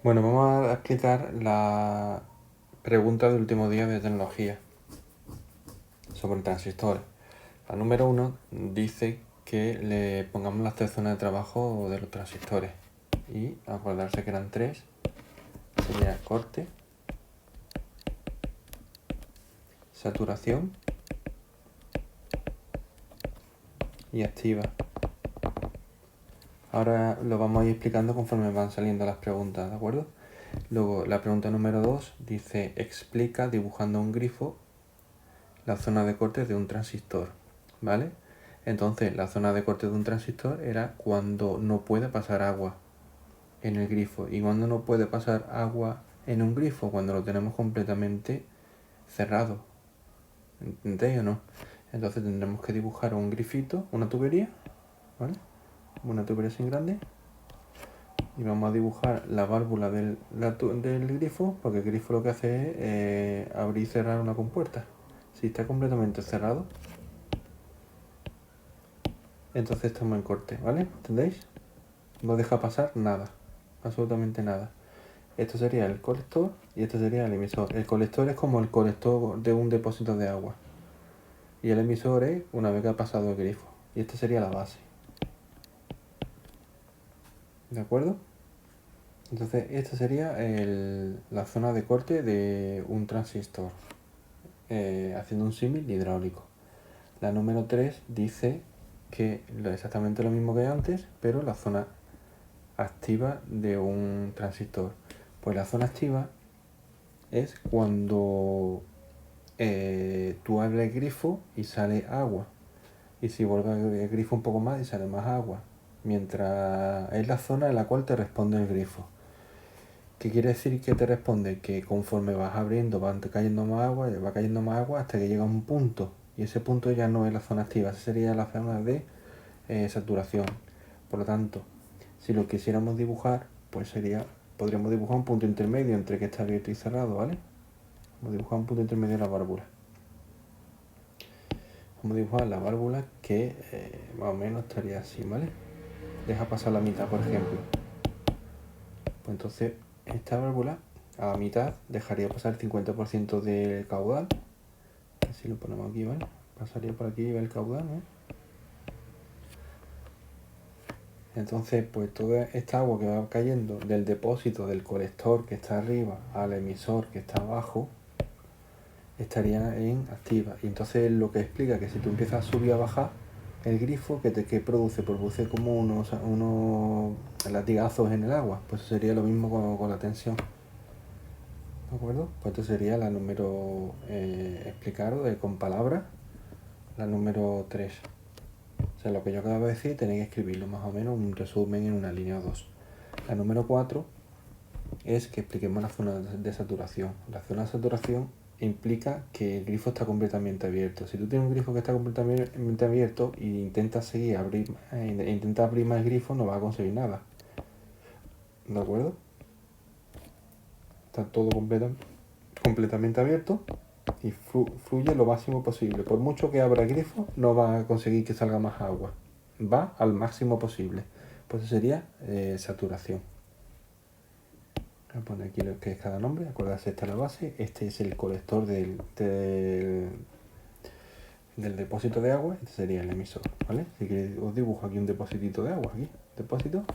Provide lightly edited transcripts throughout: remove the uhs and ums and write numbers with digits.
Bueno, vamos a explicar la pregunta del último día de tecnología sobre transistores. La número 1 dice que le pongamos las 3 zonas de trabajo de los transistores. Y acordarse que eran 3. Sería corte, saturación y activa. Ahora lo vamos a ir explicando conforme van saliendo las preguntas, ¿de acuerdo? Luego, la pregunta número 2 dice, explica dibujando un grifo la zona de corte de un transistor, ¿vale? Entonces, la zona de corte de un transistor era cuando no puede pasar agua en el grifo. ¿Y cuando no puede pasar agua en un grifo? Cuando lo tenemos completamente cerrado. ¿Entendéis o no? Entonces tendremos que dibujar un grifito, una tubería, ¿vale? Una tubería así grande. Y vamos a dibujar la válvula del grifo, porque el grifo lo que hace es abrir y cerrar una compuerta. Si está completamente cerrado, entonces estamos en corte, ¿vale? ¿Entendéis? No deja pasar nada, absolutamente nada. Esto sería el colector y esto sería el emisor. El colector es como el colector de un depósito de agua. Y el emisor es una vez que ha pasado el grifo. Y esta sería la base. ¿De acuerdo? Entonces esta sería la zona de corte de un transistor. Haciendo un símil hidráulico. La número 3 dice que exactamente lo mismo que antes, pero la zona activa de un transistor. Pues la zona activa es cuando tú abres el grifo y sale agua. Y si vuelves a abrir el grifo un poco más y sale más agua. Mientras es la zona en la cual te responde el grifo. ¿Qué quiere decir que te responde? Que conforme vas abriendo va cayendo más agua, va cayendo más agua hasta que llega a un punto. Y ese punto ya no es la zona activa, esa sería la zona de saturación. Por lo tanto, si lo quisiéramos dibujar, pues podríamos dibujar un punto intermedio entre que está abierto y cerrado, ¿vale? Vamos a dibujar un punto intermedio de la válvula. Vamos a dibujar la válvula que más o menos estaría así, ¿vale? Deja pasar la mitad, por ejemplo. Pues entonces, esta válvula a la mitad dejaría pasar el 50% del caudal. Así lo ponemos aquí, ¿vale? Pasaría por aquí el caudal, ¿no? Entonces, pues toda esta agua que va cayendo del depósito del colector que está arriba al emisor que está abajo, estaría en activa. Y entonces lo que explica que si tú empiezas a subir a bajar el grifo, ¿qué produce? Pues produce como unos latigazos en el agua. Pues sería lo mismo con la tensión. ¿De acuerdo? Pues esto sería la número explicado con palabras, la número 3. O sea, lo que yo acabo de decir tenéis que escribirlo más o menos, un resumen en una línea o dos. La número 4 es que expliquemos la zona de saturación. La zona de saturación implica que el grifo está completamente abierto. Si tú tienes un grifo que está completamente abierto e intentas abrir más el grifo, no vas a conseguir nada. ¿De acuerdo? Está todo completamente abierto y fluye lo máximo posible. Por mucho que abra el grifo, no va a conseguir que salga más agua. Va al máximo posible. Pues eso sería saturación. Voy a poner aquí lo que es cada nombre. Acordarse, esta es la base. Este es el colector del depósito de agua. Este sería el emisor, ¿vale? Así que os dibujo aquí un depósito de agua. Aquí, depósito.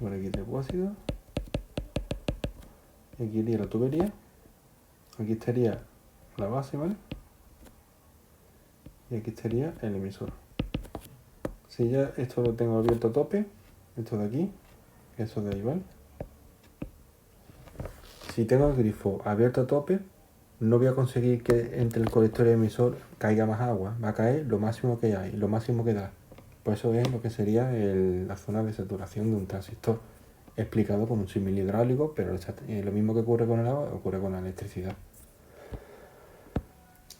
Por aquí depósito. Aquí iría la tubería. Aquí estaría la base, ¿vale? Y aquí estaría el emisor. Si ya esto lo tengo abierto a tope, esto de aquí, eso de ahí, ¿vale? Si tengo el grifo abierto a tope, no voy a conseguir que entre el colector y el emisor caiga más agua. Va a caer lo máximo que hay, lo máximo que da. Pues eso es lo que sería la zona de saturación de un transistor, explicado con un símil hidráulico, pero lo mismo que ocurre con el agua ocurre con la electricidad.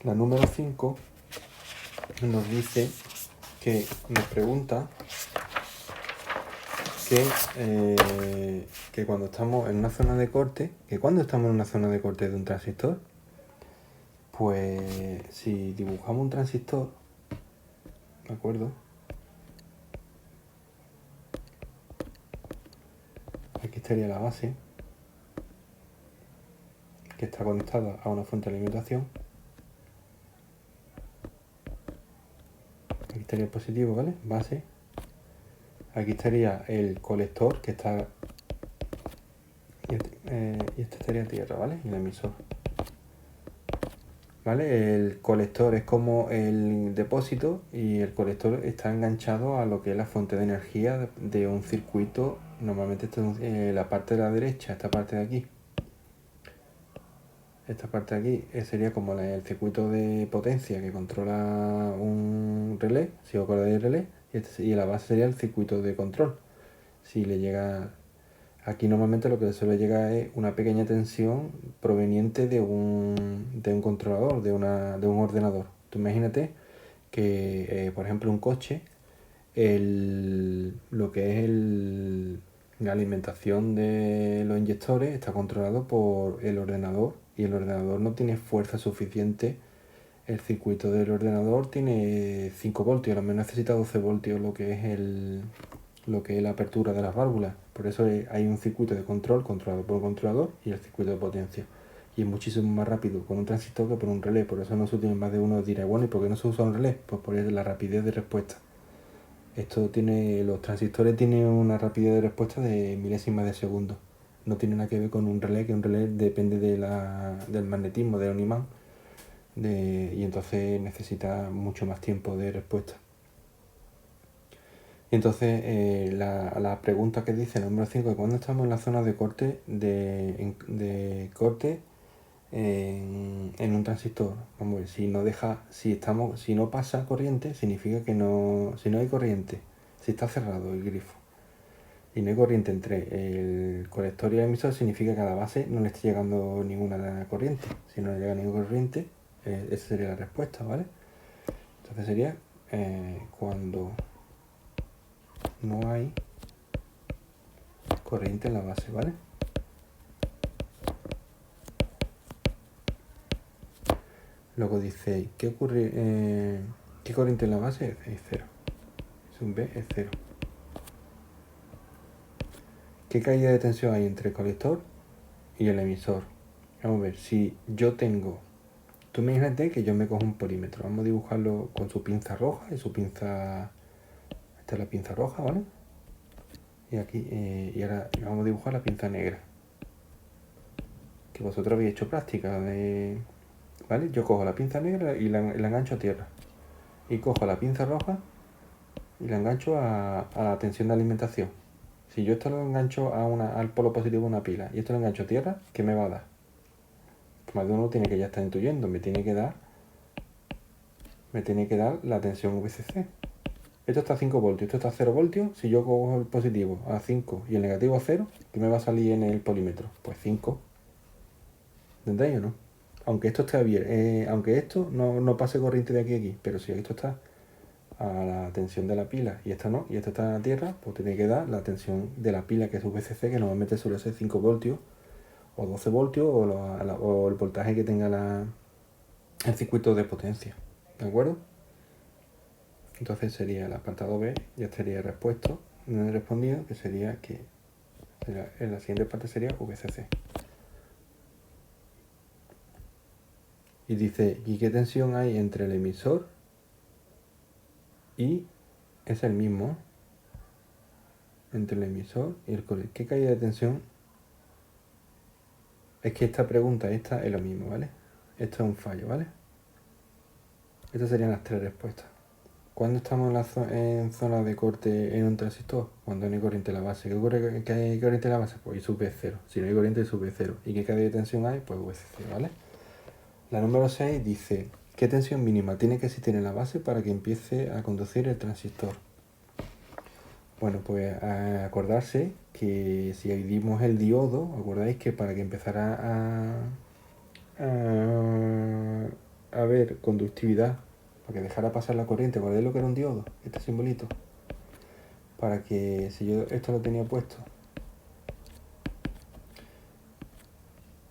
La número 5 nos dice nos pregunta que cuando estamos en una zona de corte, que cuando estamos en una zona de corte de un transistor, pues si dibujamos un transistor, ¿de acuerdo? Aquí estaría la base, que está conectada a una fuente de alimentación. Aquí estaría el positivo, ¿vale? Base. Aquí estaría el colector, que está... y este estaría tierra, ¿vale? Y el emisor. ¿Vale? El colector es como el depósito y el colector está enganchado a lo que es la fuente de energía de un circuito. Normalmente esto es la parte de la derecha, esta parte de aquí. Esta parte de aquí sería como el circuito de potencia que controla un relé, si os acordáis del relé, y la base sería el circuito de control. Si le llega... Aquí normalmente lo que suele llegar es una pequeña tensión proveniente de un controlador, de un ordenador. Tú imagínate que, por ejemplo, un coche, lo que es la alimentación de los inyectores está controlado por el ordenador y el ordenador no tiene fuerza suficiente. El circuito del ordenador tiene 5 voltios, a lo mejor necesita 12 voltios lo que es la apertura de las válvulas. Por eso hay un circuito de control controlado por un controlador y el circuito de potencia. Y es muchísimo más rápido con un transistor que por un relé. Por eso no se utiliza más de uno. Dirá, bueno, ¿y por qué no se usa un relé? Pues por la rapidez de respuesta. Los transistores tienen una rapidez de respuesta de milésimas de segundo. No tiene nada que ver con un relé, que un relé depende del magnetismo, del imán. Y entonces necesita mucho más tiempo de respuesta. Entonces, la pregunta que dice el número 5, ¿cuándo estamos en la zona de corte de corte en un transistor? Vamos a ver, si no pasa corriente, significa que si no hay corriente, si está cerrado el grifo y no hay corriente entre el colector y el emisor, significa que a la base no le está llegando ninguna corriente. Si no le llega ninguna corriente, esa sería la respuesta, ¿vale? Entonces sería cuando no hay corriente en la base, ¿vale? Luego dice, ¿qué ocurre? ¿Qué corriente en la base? Es cero. Es un B, es cero. ¿Qué caída de tensión hay entre el colector y el emisor? Vamos a ver, si yo tengo... Tú imagínate que yo me cojo un polímetro. Vamos a dibujarlo con su pinza roja y su pinza... Esta es la pinza roja, ¿vale? Y aquí, y ahora vamos a dibujar la pinza negra. Que vosotros habéis hecho práctica de... ¿Vale? Yo cojo la pinza negra y la engancho a tierra. Y cojo la pinza roja y la engancho a la tensión de alimentación. Si yo esto lo engancho al polo positivo de una pila y esto lo engancho a tierra, ¿qué me va a dar? Pues más de uno tiene que ya estar intuyendo, me tiene que dar la tensión VCC. Esto está a 5 voltios, esto está a 0 voltios. Si yo cojo el positivo a 5 y el negativo a 0, ¿qué me va a salir en el polímetro? Pues 5. ¿Entendéis o no? Aunque esto esté bien, aunque esto no pase corriente de aquí a aquí, pero si esto está a la tensión de la pila y esta no, y esta está en la tierra, pues tiene que dar la tensión de la pila, que es VCC, que normalmente suele ser 5 voltios o 12 voltios o el voltaje que tenga el circuito de potencia. ¿De acuerdo? Entonces sería el apartado B, ya estaría respuesto, no he respondido, que sería que en la siguiente parte sería VCC. Y dice, ¿y qué tensión hay entre el emisor y es el mismo entre el emisor y el colector? ¿Qué caída de tensión? Es que esta pregunta, esta es lo mismo, ¿vale? Esto es un fallo, ¿vale? Estas serían las tres respuestas. ¿Cuándo estamos en zona de corte en un transistor? Cuando no hay corriente en la base. ¿Qué ocurre que hay corriente en la base? Pues I sub B0. Si no hay corriente, I sub B0. ¿Y qué caída de tensión hay? Pues VCC, ¿vale? La número 6 dice, ¿qué tensión mínima tiene que existir en la base para que empiece a conducir el transistor? Bueno, pues acordarse que si dimos el diodo, acordáis que para que empezara a ver conductividad, para que dejara pasar la corriente, ¿acordáis lo que era un diodo? Este simbolito. Para que, si yo esto lo tenía puesto,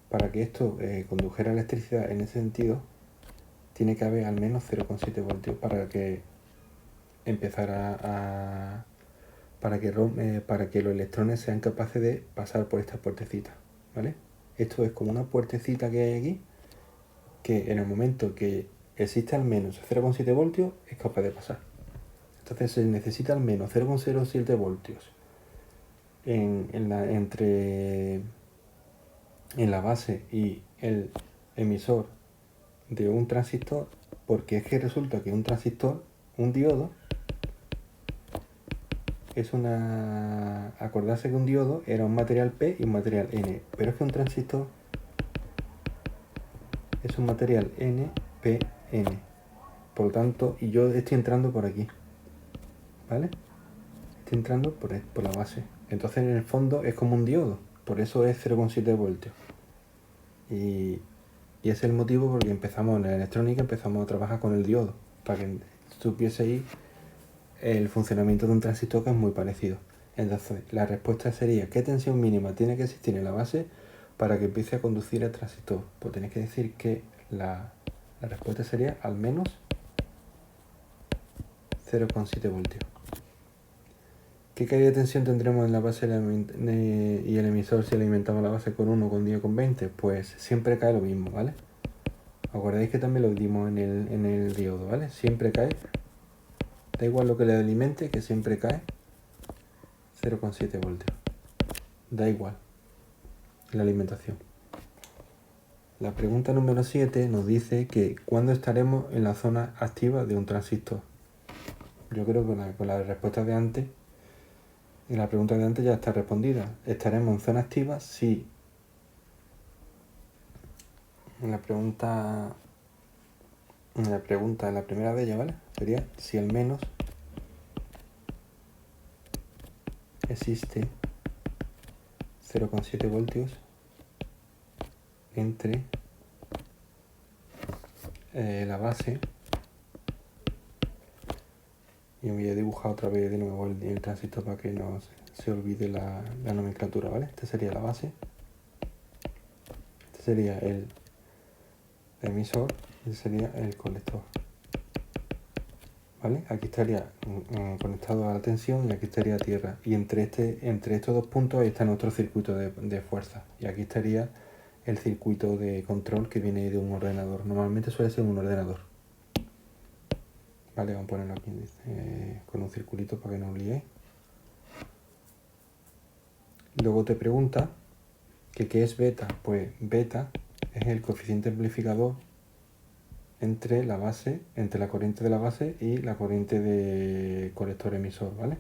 para que esto condujera electricidad en ese sentido, tiene que haber al menos 0,7 voltios para que empezara para que los electrones sean capaces de pasar por esta puertecita, ¿vale? Esto es como una puertecita que hay aquí, que en el momento que existe al menos 0,7 voltios es capaz de pasar. Entonces se necesita al menos 0,07 voltios entre la base y el emisor de un transistor, porque es que resulta que un transistor, un diodo, acordarse que un diodo era un material P y un material N, pero es que un transistor es un material NPN. Por lo tanto, y yo estoy entrando por aquí, ¿vale? Estoy entrando por la base. Entonces en el fondo es como un diodo, por eso es 0,7 voltios. Y ese es el motivo porque empezamos en la electrónica, empezamos a trabajar con el diodo, para que supieseis el funcionamiento de un transistor, que es muy parecido. Entonces la respuesta sería: ¿qué tensión mínima tiene que existir en la base para que empiece a conducir el transistor? Pues tenéis que decir que la respuesta sería al menos 0,7 voltios. ¿Qué caída de tensión tendremos en la base y el emisor si alimentamos la base con 1, con 10 o con 20? Pues siempre cae lo mismo, ¿vale? Acordáis que también lo dimos en el diodo, ¿vale? Siempre cae, da igual lo que le alimente, que siempre cae 0,7 voltios. Da igual la alimentación. La pregunta número 7 nos dice que ¿cuándo estaremos en la zona activa de un transistor? Yo creo que con la respuesta de antes, y la pregunta de antes ya está respondida. Estaremos en zona activa si en la primera de ellas, ¿vale? Sería si al menos existe 0,7 voltios entre la base, y voy a dibujar otra vez de nuevo el transistor para que no se olvide la nomenclatura, ¿vale? Este sería la base, este sería el emisor y este sería el colector, ¿vale? Aquí estaría conectado a la tensión y aquí estaría a tierra, y entre estos dos puntos ahí está nuestro circuito de fuerza, y aquí estaría el circuito de control que viene de un ordenador. Normalmente suele ser un ordenador, vale. Vamos a ponerlo aquí con un circulito para que no os liéis. Luego te pregunta que qué es beta. Pues beta es el coeficiente amplificador entre la corriente de la base y la corriente de colector emisor, ¿vale?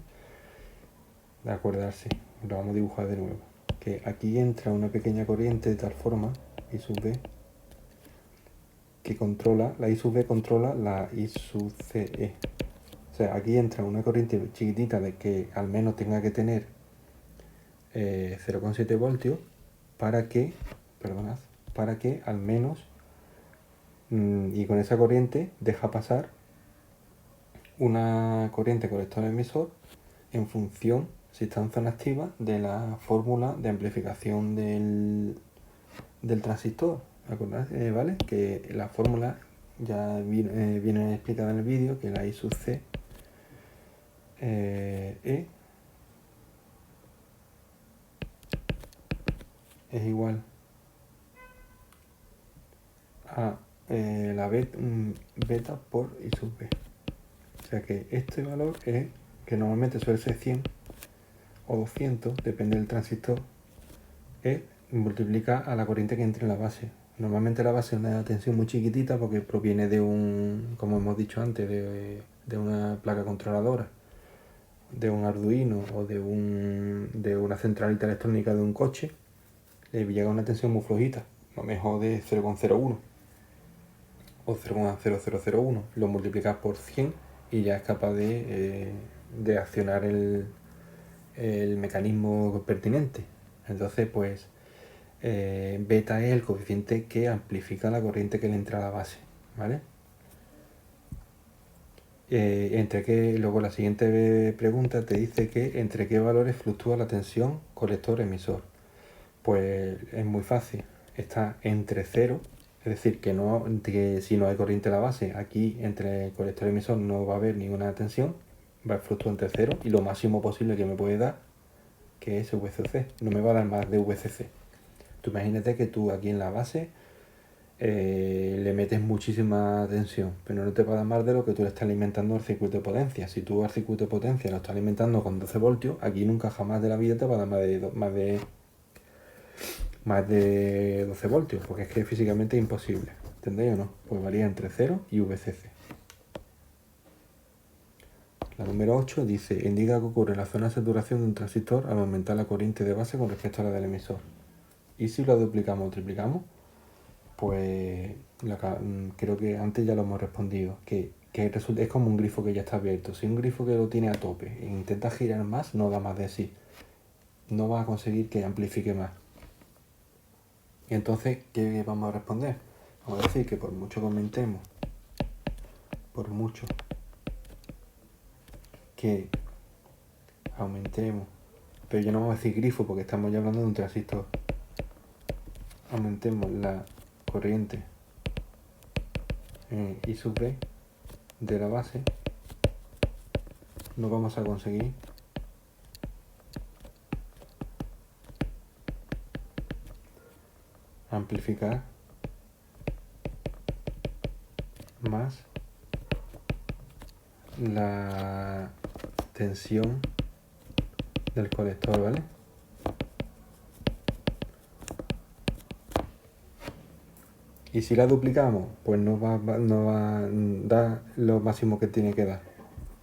De acordarse, lo vamos a dibujar de nuevo. Que aquí entra una pequeña corriente de tal forma, I sub B, que controla, la I sub B controla la I sub CE. O sea, aquí entra una corriente chiquitita de que al menos tenga que tener 0,7 voltios para que al menos, y con esa corriente deja pasar una corriente colector emisor en función, si está en zona activa, de la fórmula de amplificación del transistor. ¿Acordáis? ¿Vale? Que la fórmula ya viene explicada en el vídeo, que la I sub C E es igual a la beta por I sub B. O sea que este valor es, que normalmente suele ser 100 o 200, depende del transistor, multiplica a la corriente que entre en la base. Normalmente la base es una tensión muy chiquitita porque proviene de como hemos dicho antes, de una placa controladora, de un Arduino o de una centralita electrónica de un coche. Le llega una tensión muy flojita, a lo mejor de 0,01 o 0,0001. Lo multiplicas por 100 y ya es capaz de accionar el mecanismo pertinente. Entonces, pues beta es el coeficiente que amplifica la corriente que le entra a la base, ¿vale? Luego la siguiente pregunta te dice que entre qué valores fluctúa la tensión colector-emisor. Pues es muy fácil, está entre 0, es decir, que si no hay corriente a la base, aquí entre el colector y emisor no va a haber ninguna tensión, va el fluctuante 0 y lo máximo posible que me puede dar, que es VCC. No me va a dar más de VCC. Tú imagínate que tú aquí en la base le metes muchísima tensión, pero no te va a dar más de lo que tú le estás alimentando al circuito de potencia. Si tú al circuito de potencia lo estás alimentando con 12 voltios, aquí nunca jamás de la vida te va a dar más de 12 voltios, porque es que físicamente es imposible. ¿Entendéis o no? Pues varía entre 0 y VCC. La número 8 dice, indica que ocurre en la zona de saturación de un transistor al aumentar la corriente de base con respecto a la del emisor. Y si lo duplicamos o triplicamos, pues creo que antes ya lo hemos respondido, que es como un grifo que ya está abierto. Si un grifo que lo tiene a tope e intenta girar más, no da más de sí. No va a conseguir que amplifique más. Y entonces, ¿qué vamos a responder? Vamos a decir que por mucho que aumentemos, por mucho que aumentemos, pero ya no vamos a decir grifo porque estamos ya hablando de un transistor, aumentemos la corriente I sub B de la base, no vamos a conseguir amplificar más la tensión del colector, ¿vale? Y si la duplicamos, pues no va a dar lo máximo que tiene que dar,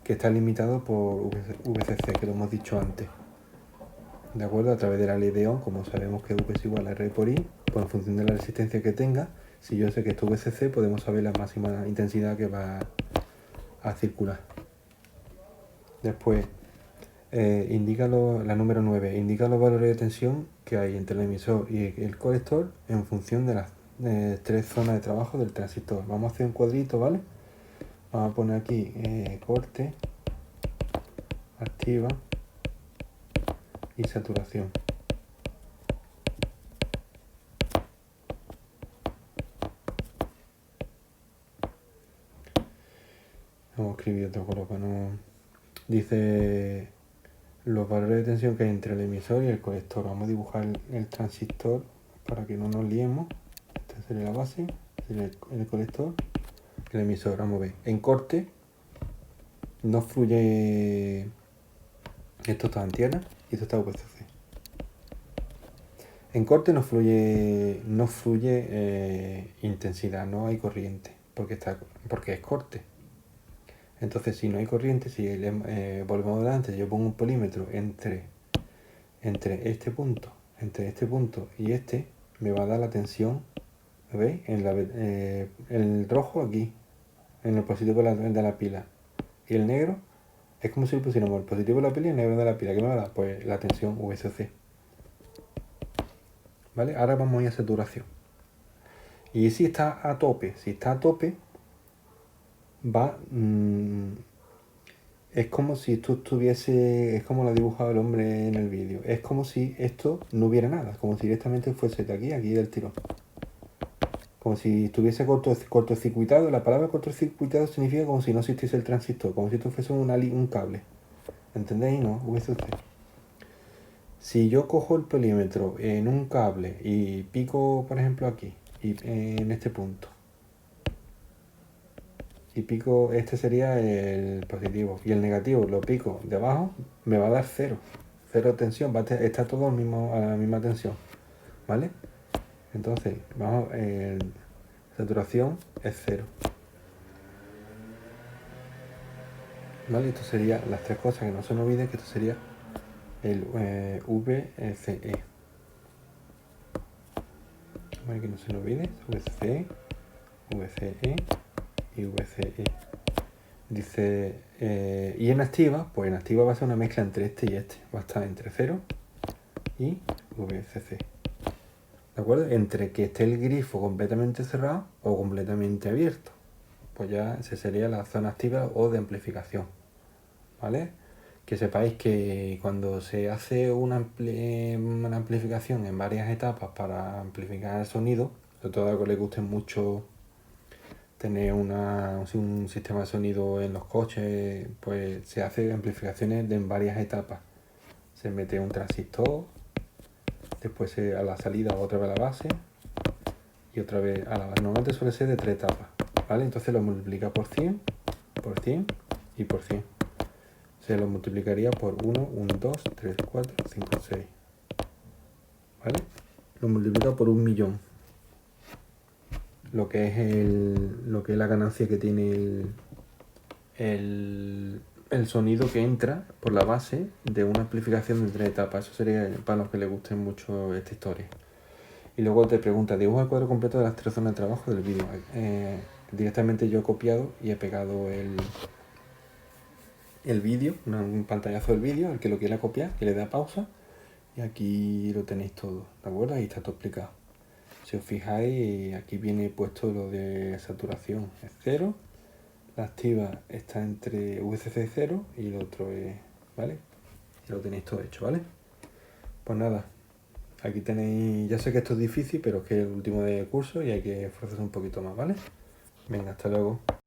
que está limitado por VCC, que lo hemos dicho antes. ¿De acuerdo? A través de la ley de Ohm, como sabemos que V es igual a R por I, pues en función de la resistencia que tenga, si yo sé que esto es VCC, podemos saber la máxima intensidad que va a circular. Después, la número 9, indica los valores de tensión que hay entre el emisor y el colector en función de las tres zonas de trabajo del transistor. Vamos a hacer un cuadrito, ¿vale? Vamos a poner aquí corte, activa y saturación. Vamos a escribir otro color para no... Dice los valores de tensión que hay entre el emisor y el colector. Vamos a dibujar el transistor para que no nos liemos. Esta sería la base, sería el colector, el emisor. Vamos a ver. En corte no fluye... Esto está en tierra y esto está VCC. En corte no fluye intensidad, no hay corriente, porque es corte. Entonces, si no hay corriente, si volvemos adelante, yo pongo un polímetro entre este punto y este, me va a dar la tensión, ¿veis? El rojo aquí, en el positivo de la pila, y el negro es como si pusiéramos el positivo de la pila y el negro de la pila. ¿Qué me va a dar? Pues la tensión VCC. ¿Vale? Ahora vamos a ir a saturación. Y si está a tope, va... es como si esto estuviese, es como lo ha dibujado el hombre en el vídeo, es como si esto no hubiera nada, como si directamente fuese de aquí del tirón. Como si estuviese cortocircuitado. La palabra cortocircuitado significa como si no existiese el transistor, como si esto fuese un cable. ¿Entendéis? No, VCC. Si yo cojo el polímetro en un cable y pico, por ejemplo, aquí, y en este punto, y pico, este sería el positivo, y el negativo lo pico de abajo, me va a dar cero tensión, está todo a la misma tensión, ¿vale? Entonces, saturación es cero, ¿vale? Esto sería las tres cosas, que no se nos olvide que esto sería el VCE, ¿vale? Que no se nos olvide, VCE, VCE y VCE. Dice, y en activa, pues en activa va a ser una mezcla entre este y este, va a estar entre 0 y VCC. ¿De acuerdo? Entre que esté el grifo completamente cerrado o completamente abierto. Pues ya esa sería la zona activa o de amplificación. ¿Vale? Que sepáis que cuando se hace una amplificación en varias etapas para amplificar el sonido, sobre todo a que le gusten mucho tener un sistema de sonido en los coches, pues se hace amplificaciones en varias etapas. Se mete un transistor, después a la salida otra vez a la base y otra vez a la base. Normalmente suele ser de 3 etapas, ¿vale? Entonces lo multiplica por 100 y por 100. Se lo multiplicaría por 1, 1, 2, 3, 4, 5, 6. ¿Vale? Lo multiplica por 1.000.000. Lo que es la ganancia que tiene el sonido que entra por la base de una amplificación de 3 etapas. Eso sería para los que les guste mucho esta historia. Y luego te pregunta, dibuja el cuadro completo de las 3 zonas de trabajo del vídeo. Directamente yo he copiado y he pegado el vídeo, un pantallazo del vídeo, el que lo quiera copiar, que le da pausa. Y aquí lo tenéis todo, ¿de acuerdo? Ahí está todo explicado. Si os fijáis, aquí viene puesto lo de saturación, es 0. La activa está entre VCC 0 y el otro es, ¿vale? Y lo tenéis todo hecho, ¿vale? Pues nada, aquí tenéis, ya sé que esto es difícil, pero es que es el último de curso y hay que esforzarse un poquito más, ¿vale? Venga, hasta luego.